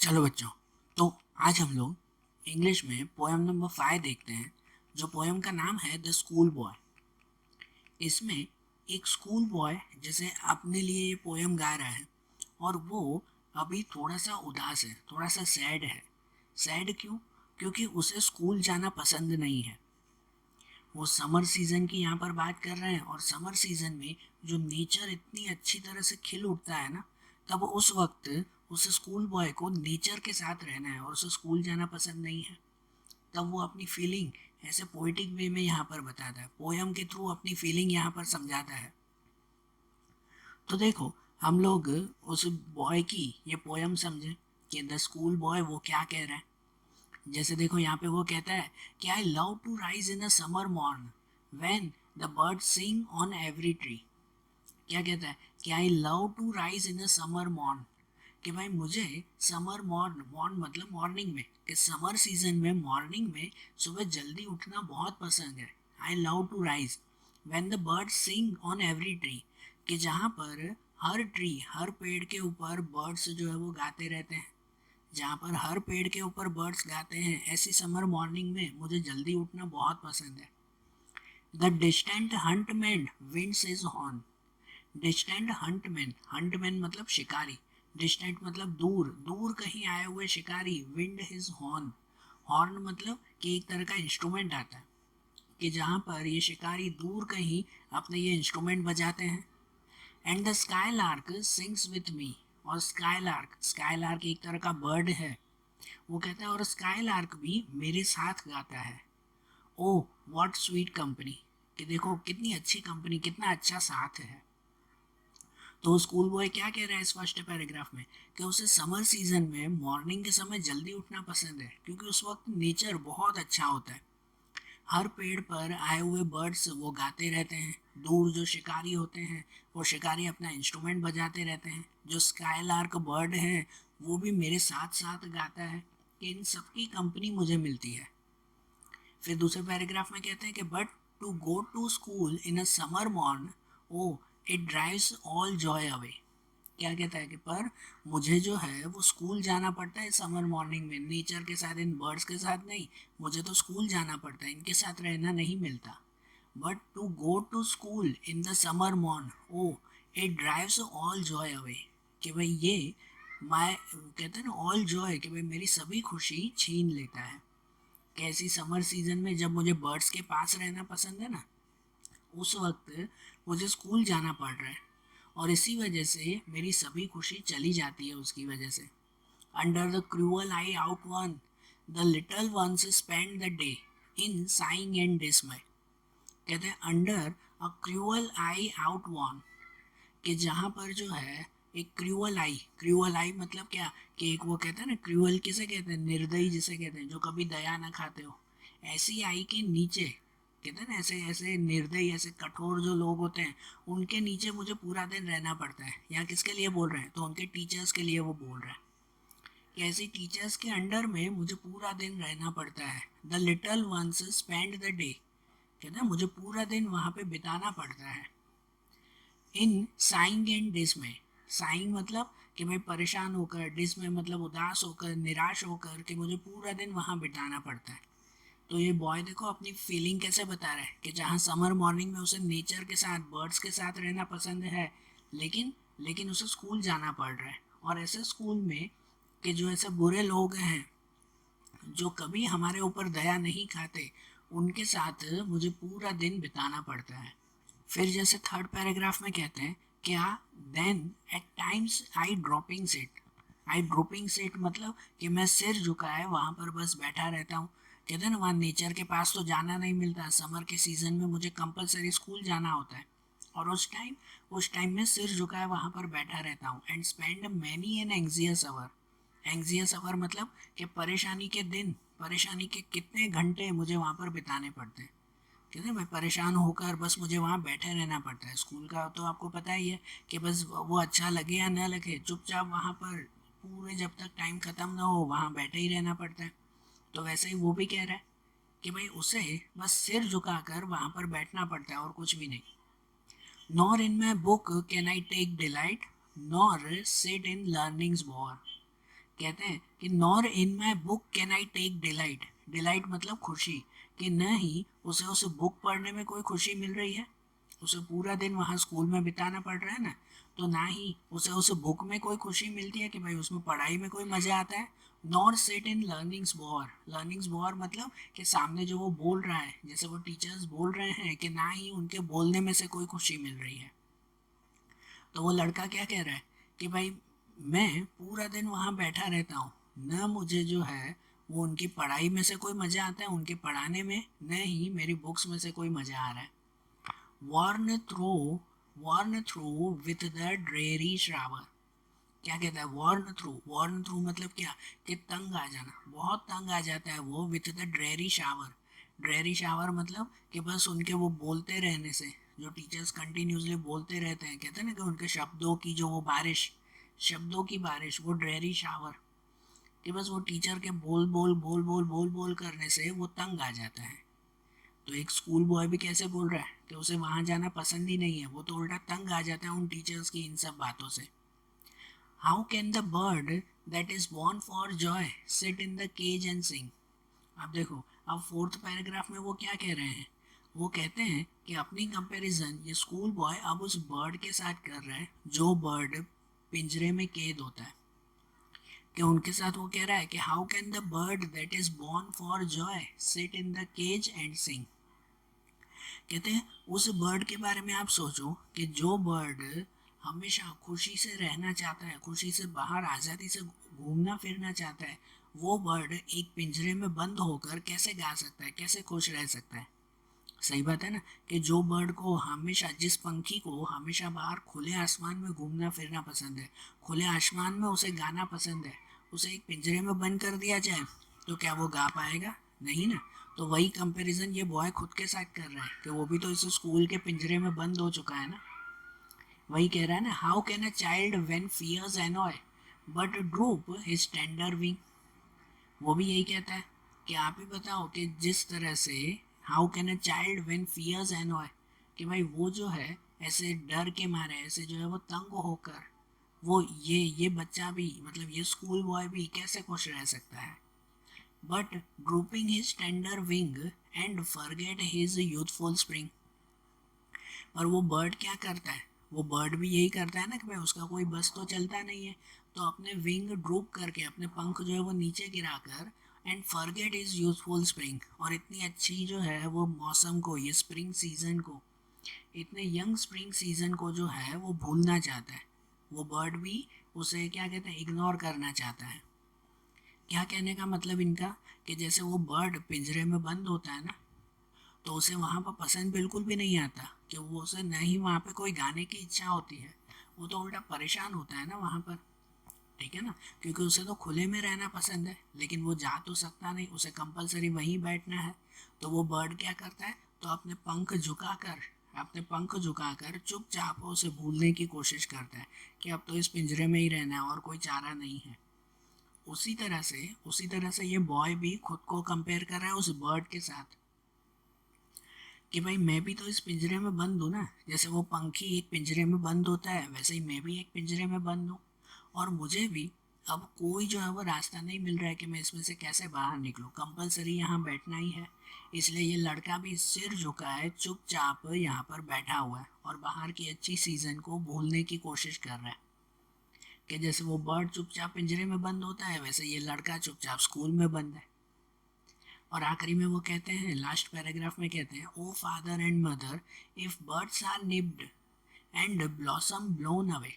चलो बच्चों, तो आज हम लोग इंग्लिश में पोएम नंबर 5 देखते हैं। जो पोएम का नाम है द स्कूल बॉय। इसमें एक स्कूल बॉय जैसे अपने लिए ये पोएम गा रहा है और वो अभी थोड़ा सा उदास है, थोड़ा सा सैड है। सैड क्यों? क्योंकि उसे स्कूल जाना पसंद नहीं है। वो समर सीजन की यहाँ पर बात कर रहे हैं और समर सीजन में जो नेचर इतनी अच्छी तरह से खिल उठता है ना, तब उस वक्त उस स्कूल बॉय को नेचर के साथ रहना है और उसे स्कूल जाना पसंद नहीं है। तब वो अपनी फीलिंग ऐसे पोएटिक वे में यहाँ पर बताता है, पोयम के थ्रू अपनी फीलिंग यहाँ पर समझाता है। तो देखो, हम लोग उस बॉय की ये पोयम समझे कि द स्कूल बॉय वो क्या कह रहा है। जैसे देखो यहाँ पे वो कहता है कि I love to rise in a summer morn when the bird sing on every tree. क्या कहता है कि I love to rise in a summer morn, कि भाई मुझे समर मॉर्न, मॉर्न मतलब मॉर्निंग में, कि समर सीजन में मॉर्निंग में सुबह जल्दी उठना बहुत पसंद है। I love to rise when the bird sing on every tree, कि जहाँ पर हर ट्री, हर पेड़ के ऊपर बर्ड्स जो है वो गाते रहते हैं। जहाँ पर हर पेड़ के ऊपर बर्ड्स गाते हैं, ऐसी समर मॉर्निंग में मुझे जल्दी उठना बहुत पसंद है। The distant huntsman winds his horn. Distant huntsman, huntsman मतलब शिकारी, डिस्टेंट मतलब दूर, दूर कहीं आए हुए शिकारी। विंड हिज हॉर्न, हॉर्न मतलब कि एक तरह का इंस्ट्रूमेंट आता है, कि जहाँ पर ये शिकारी दूर कहीं अपने ये इंस्ट्रूमेंट बजाते हैं। And the sky lark sings with me. और स्काई लार्क, स्काई लार्क एक तरह का बर्ड है, वो कहता है और स्काई लार्क भी मेरे साथ गाता है। ओ व्हाट स्वीट कंपनी, कि देखो कितनी अच्छी कंपनी, कितना अच्छा साथ है। तो स्कूल बॉय क्या कह रहा है इस फर्स्ट पैराग्राफ में, कि उसे समर सीजन में मॉर्निंग के समय जल्दी उठना पसंद है क्योंकि उस वक्त नेचर बहुत अच्छा होता है। हर पेड़ पर आए हुए बर्ड्स वो गाते रहते हैं। दूर जो शिकारी होते हैं वो शिकारी अपना इंस्ट्रूमेंट बजाते रहते हैं। जो स्काई लार्क बर्ड है वो भी मेरे साथ साथ गाता है, कि इन सबकी कंपनी मुझे मिलती है। फिर दूसरे पैराग्राफ में कहते हैं कि but to go to school in a summer morn, o it drives all joy away. क्या कहता है कि पर मुझे जो है वो स्कूल जाना पड़ता है समर मॉर्निंग में, नेचर के साथ, इन बर्ड्स के साथ नहीं। मुझे तो स्कूल जाना पड़ता है, इनके साथ रहना नहीं मिलता। But to go to school in the summer morn, o it drives all joy away, कि भाई ये माय, कहते हैं ना ऑल जॉय, कि भाई मेरी सभी खुशी छीन लेता है। कैसी समर सीजन में जब मुझे बर्ड्स के पास रहना पसंद है ना, उस वक्त मुझे स्कूल जाना पड़ रहा है और इसी वजह से मेरी सभी खुशी चली जाती है उसकी वजह से। Under the cruel eye outworn, the little ones spend the day in sighing and dismay. कहते हैं under a cruel eye outworn, कि जहाँ पर जो है एक क्रूअल आई, क्रूअल आई मतलब क्या, कि एक वो कहते हैं ना, क्रूअल किसे कहते हैं, निर्दयी जिसे कहते हैं, जो कभी दया ना खाते हो। ऐसी आई के नीचे, कहते हैं ना ऐसे ऐसे निर्दयी, ऐसे कठोर जो लोग होते हैं, उनके नीचे मुझे पूरा दिन रहना पड़ता है। यहाँ किसके लिए बोल रहे हैं, तो उनके टीचर्स के लिए वो बोल रहे हैं कि ऐसे टीचर्स के अंडर में मुझे पूरा दिन रहना पड़ता है। The little ones spend the day, कहते हैं मुझे पूरा दिन वहाँ पे बिताना पड़ता है। इन साइंग एंड डिस में, साइंग मतलब कि मैं परेशान होकर, डिस में मतलब उदास होकर, निराश होकर, कि मुझे पूरा दिन वहाँ बिताना पड़ता है। तो ये बॉय देखो अपनी फीलिंग कैसे बता रहा है, कि जहाँ समर मॉर्निंग में उसे नेचर के साथ, बर्ड्स के साथ रहना पसंद है, लेकिन लेकिन उसे स्कूल जाना पड़ रहा है। और ऐसे स्कूल में कि जो ऐसे बुरे लोग हैं जो कभी हमारे ऊपर दया नहीं खाते, उनके साथ मुझे पूरा दिन बिताना पड़ता है। फिर जैसे थर्ड पैराग्राफ में कहते हैं क्या, then at times I drooping sit. I drooping sit मतलब कि मैं सिर झुकाए वहाँ पर बस बैठा रहता हूँ। कहते हैं ना वहाँ नेचर के पास तो जाना नहीं मिलता, समर के सीज़न में मुझे कंपलसरी स्कूल जाना होता है और उस टाइम में सिर झुकाए वहाँ पर बैठा रहता हूँ। And spend many an anxious hour, anxious hour मतलब कि परेशानी के दिन, परेशानी के कितने घंटे मुझे वहाँ पर बिताने पड़ते हैं। कहते हैं मैं परेशान होकर बस मुझे वहाँ बैठे रहना पड़ता है। स्कूल का तो आपको पता ही है कि बस वो अच्छा लगे या ना लगे, चुपचाप वहाँ पर पूरे जब तक टाइम ख़त्म ना हो वहाँ बैठे ही रहना पड़ता है। तो वैसे ही वो भी कह रहा है कि भाई उसे बस सिर झुकाकर वहाँ पर बैठना पड़ता है और कुछ भी नहीं। Nor in my book can I take delight, nor sit in learning's bower. कहते हैं कि nor in my book can I take delight. Delight मतलब खुशी, कि न ही उसे उस बुक पढ़ने में कोई खुशी मिल रही है, उसे पूरा दिन वहाँ स्कूल में बिताना पड़ रहा है ना, तो ना ही उसे उस बुक में कोई खुशी मिलती है कि भाई उसमें पढ़ाई में कोई मज़ा आता है। Nor sit in learnings bore. Learnings bore मतलब कि सामने जो वो बोल रहा है, जैसे वो टीचर्स बोल रहे हैं, कि ना ही उनके बोलने में से कोई खुशी मिल रही है। तो वो लड़का क्या कह रहा है कि भाई मैं पूरा दिन वहाँ बैठा रहता हूँ, न मुझे जो है वो उनकी पढ़ाई में से कोई मज़ा आता है, उनके पढ़ाने में, न ही मेरी बुक्स में से कोई मज़ा आ रहा है। Worn through, worn through with the dreary shower. क्या कहता है वॉर्न थ्रू? वॉर्न थ्रू मतलब क्या, कि तंग आ जाना, बहुत तंग आ जाता है वो, with the dreary shower. Dreary shower मतलब कि बस उनके वो बोलते रहने से, जो टीचर्स कंटिन्यूसली बोलते रहते हैं, कहते हैं ना कि उनके शब्दों की जो वो बारिश, शब्दों की बारिश, वो ड्रेरी शावर, कि बस वो टीचर के बोल बोल बोल बोल बोल बोल करने से वो तंग आ जाता है। तो एक स्कूल बॉय भी कैसे बोल रहा है कि उसे वहाँ जाना पसंद ही नहीं है, वो तो उल्टा तंग आ जाता है उन टीचर्स की इन सब बातों से। How can the bird that is born for joy sit in the cage and sing. अब देखो, अब फोर्थ पैराग्राफ में वो क्या कह रहे हैं, वो कहते हैं कि अपनी कंपैरिजन ये स्कूल बॉय अब उस बर्ड के साथ कर रहा है जो बर्ड पिंजरे में कैद होता है। कि उनके साथ वो कह रहा है कि how can the bird that is born for joy sit in the cage and sing. कहते हैं उस बर्ड के बारे में आप सोचो कि जो बर्ड हमेशा खुशी से रहना चाहता है, खुशी से बाहर आज़ादी से घूमना फिरना चाहता है, वो बर्ड एक पिंजरे में बंद होकर कैसे गा सकता है, कैसे खुश रह सकता है। सही बात है ना, कि जो बर्ड को हमेशा, जिस पंखी को हमेशा बाहर खुले आसमान में घूमना फिरना पसंद है, खुले आसमान में उसे गाना पसंद है, उसे एक पिंजरे में बंद कर दिया जाए तो क्या वो गा पाएगा? नहीं ना। तो वही कंपैरिजन ये बॉय खुद के साथ कर रहा है कि वो भी तो इस स्कूल के पिंजरे में बंद हो चुका है ना। वही कह रहा है ना, how can a child when fears annoy but droop his tender wing. वो भी यही कहता है कि आप ही बताओ कि जिस तरह से, how can a child when fears annoy, कि भाई वो जो है ऐसे डर के मारे, ऐसे जो है वो तंग होकर, वो ये बच्चा भी, मतलब ये स्कूल बॉय भी कैसे खुश रह सकता है। But drooping his tender wing and forget his youthful spring. और वो बर्ड क्या करता है, वो बर्ड भी यही करता है ना कि भाई उसका कोई बस तो चलता नहीं है, तो अपने विंग ड्रूप करके, अपने पंख जो है वो नीचे गिराकर, and forget is youthful spring, और इतनी अच्छी जो है वो मौसम को, ये स्प्रिंग सीजन को, इतने यंग स्प्रिंग सीजन को जो है वो भूलना चाहता है। वो बर्ड भी उसे क्या कहते हैं, इग्नोर करना चाहता है। क्या कहने का मतलब इनका, कि जैसे वो बर्ड पिंजरे में बंद होता है ना, तो उसे वहाँ पर पसंद बिल्कुल भी नहीं आता, कि वो उसे न ही वहाँ पे कोई गाने की इच्छा होती है, वो तो उल्टा परेशान होता है ना वहाँ पर। ठीक है ना, क्योंकि उसे तो खुले में रहना पसंद है, लेकिन वो जा तो सकता नहीं, उसे कंपलसरी वहीं बैठना है। तो वो बर्ड क्या करता है, तो अपने पंख झुकाकर चुपचाप उसे भूलने की कोशिश करता है कि अब तो इस पिंजरे में ही रहना है और कोई चारा नहीं है। उसी तरह से ये बॉय भी खुद को कंपेयर कर रहा है उस बर्ड के साथ, कि भाई मैं भी तो इस पिंजरे में बंद हूँ ना, जैसे वो पंखी एक पिंजरे में बंद होता है, वैसे ही मैं भी एक पिंजरे में बंद हूँ। और मुझे भी अब कोई जो है वो रास्ता नहीं मिल रहा है कि मैं इसमें से कैसे बाहर निकलूँ, कंपलसरी यहाँ बैठना ही है। इसलिए ये लड़का भी सिर झुका है, चुपचाप यहाँ पर बैठा हुआ है और बाहर की अच्छी सीज़न को भूलने की कोशिश कर रहा है। कि जैसे वो बर्ड चुपचाप पिंजरे में बंद होता है, वैसे ये लड़का चुपचाप स्कूल में बंद है। और आखिरी में वो कहते हैं, लास्ट पैराग्राफ में कहते हैं, O father and mother, if birds are nipped and blossom blown away.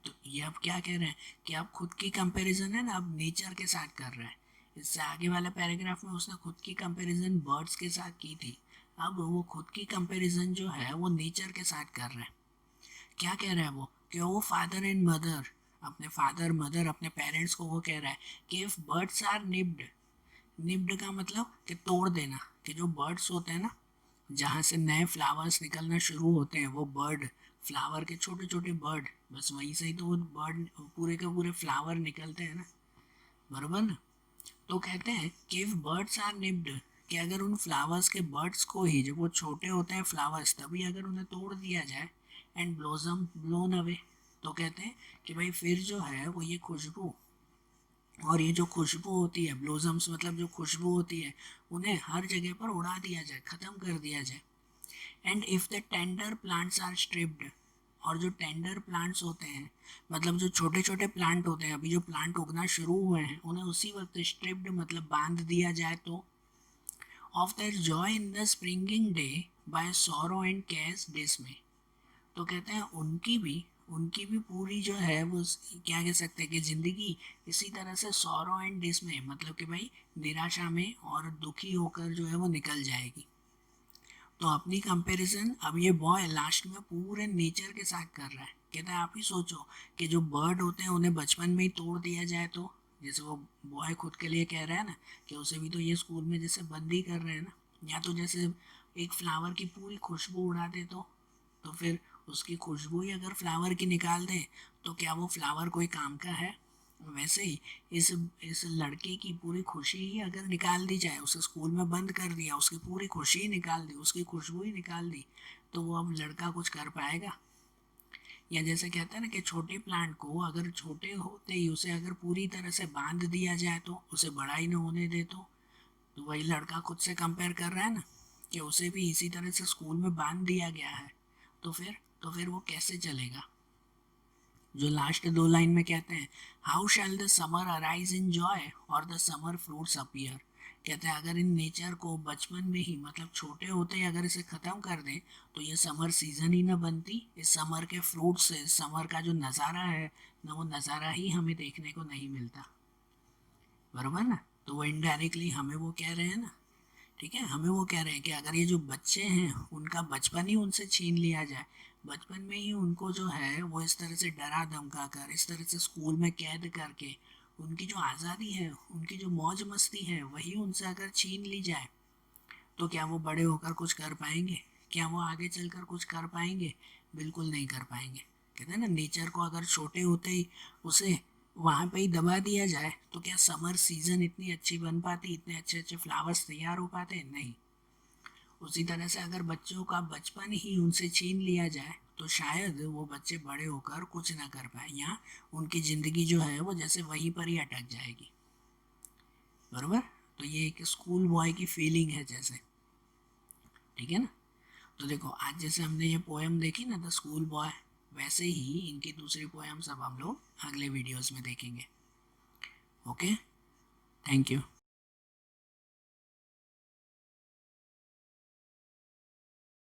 तो ये अब क्या कह रहे हैं, कि आप खुद की कंपैरिजन है ना, अब नेचर के साथ कर रहे हैं। इससे आगे वाला पैराग्राफ में उसने खुद की कंपैरिजन बर्ड्स के साथ की थी, अब वो खुद की कंपैरिजन जो है वो नेचर के साथ कर रहे हैं। क्या कह रहा है वो, कि वो फादर एंड मदर, अपने फादर मदर, अपने पेरेंट्स को वो कह रहा है कि if birds are nipped, nipped का मतलब कि तोड़ देना, कि जो बर्ड्स होते हैं ना, जहाँ से नए फ्लावर्स निकलना शुरू होते हैं, वो बर्ड, फ्लावर के छोटे छोटे बर्ड, बस वहीं से ही तो वो बर्ड पूरे के पूरे फ्लावर निकलते हैं ना, बराबर ना। तो कहते हैं कि इफ बर्ड्स आर निप्ड, कि अगर उन फ्लावर्स के बर्ड्स को ही, जब वो छोटे होते हैं फ्लावर्स, तभी अगर उन्हें तोड़ दिया जाए, एंड ब्लोसम ब्लोन अवे, तो कहते हैं कि भाई फिर जो है वो ये खुशबू, और ये जो खुशबू होती है, ब्लोजम्स मतलब जो खुशबू होती है, उन्हें हर जगह पर उड़ा दिया जाए, ख़त्म कर दिया जाए। And if the tender plants are stripped, और जो टेंडर प्लांट्स होते हैं मतलब जो छोटे छोटे प्लांट होते हैं, अभी जो प्लांट उगना शुरू हुए हैं, उन्हें उसी वक्त स्ट्रिप्ड मतलब बांध दिया जाए तो of their joy in the springing day by sorrow and care's dismay, तो कहते हैं उनकी भी पूरी जो है वो क्या कह सकते हैं कि ज़िंदगी इसी तरह से सॉरो एंड डिसमे मतलब कि भाई निराशा में और दुखी होकर जो है वो निकल जाएगी। तो अपनी कंपैरिजन अब ये बॉय लास्ट में पूरे नेचर के साथ कर रहा है। कहता है आप ही सोचो कि जो बर्ड होते हैं उन्हें बचपन में ही तोड़ दिया जाए तो, जैसे वो बॉय खुद के लिए कह रहा है ना कि उसे भी तो ये स्कूल में जैसे बंदी कर रहे हैं ना, या तो जैसे एक फ्लावर की पूरी खुशबू उड़ा दे तो फिर उसकी खुशबू ही अगर फ्लावर की निकाल दे तो क्या वो फ्लावर कोई काम का है? वैसे ही इस लड़के की पूरी खुशी ही अगर निकाल दी जाए, उसे स्कूल में बंद कर दिया, उसकी पूरी खुशी ही निकाल दी, उसकी खुशबू ही निकाल दी, तो वो अब लड़का कुछ कर पाएगा? या जैसे कहते हैं ना कि छोटे प्लांट को अगर छोटे होते ही उसे अगर पूरी तरह से बांध दिया जाए तो, उसे बड़ा ही न होने दे तो वही लड़का खुद से कंपेयर कर रहा है ना कि उसे भी इसी तरह से स्कूल में बांध दिया गया है, तो फिर वो कैसे चलेगा? जो लास्ट दो लाइन में कहते हैं, how shell the summer arise in joy और द समर फ्रूट्स अपीयर, कहते हैं अगर इन नेचर को बचपन में ही मतलब छोटे होते ही अगर इसे ख़त्म कर दें तो ये समर सीज़न ही ना बनती, इस समर के फ्रूट्स से समर का जो नज़ारा है ना, वो नज़ारा ही हमें देखने को नहीं मिलता। बराबर ना? तो वो इनडायरेक्टली हमें वो कह रहे हैं ना, ठीक है, हमें वो कह रहे हैं कि अगर ये जो बच्चे हैं उनका बचपन ही उनसे छीन लिया जाए, बचपन में ही उनको जो है वो इस तरह से डरा धमका कर, इस तरह से स्कूल में कैद करके उनकी जो आज़ादी है, उनकी जो मौज मस्ती है, वही उनसे अगर छीन ली जाए तो क्या वो बड़े होकर कुछ कर पाएंगे? क्या वो आगे चलकर कुछ कर पाएंगे? बिल्कुल नहीं कर पाएंगे। कहते हैं ना, नेचर को अगर छोटे होते ही उसे वहाँ पे ही दबा दिया जाए तो क्या समर सीजन इतनी अच्छी बन पाती, इतने अच्छे अच्छे फ्लावर्स तैयार हो पाते? नहीं। उसी तरह से अगर बच्चों का बचपन ही उनसे छीन लिया जाए तो शायद वो बच्चे बड़े होकर कुछ ना कर पाए, या उनकी ज़िंदगी जो है वो जैसे वहीं पर ही अटक जाएगी। बराबर? तो ये एक स्कूल बॉय की फीलिंग है जैसे, ठीक है ना? तो देखो आज जैसे हमने ये पोएम देखी ना द स्कूल बॉय, वैसे ही इनकी दूसरी पोएम सब हम लोग अगले वीडियोस में देखेंगे। Okay, thank you.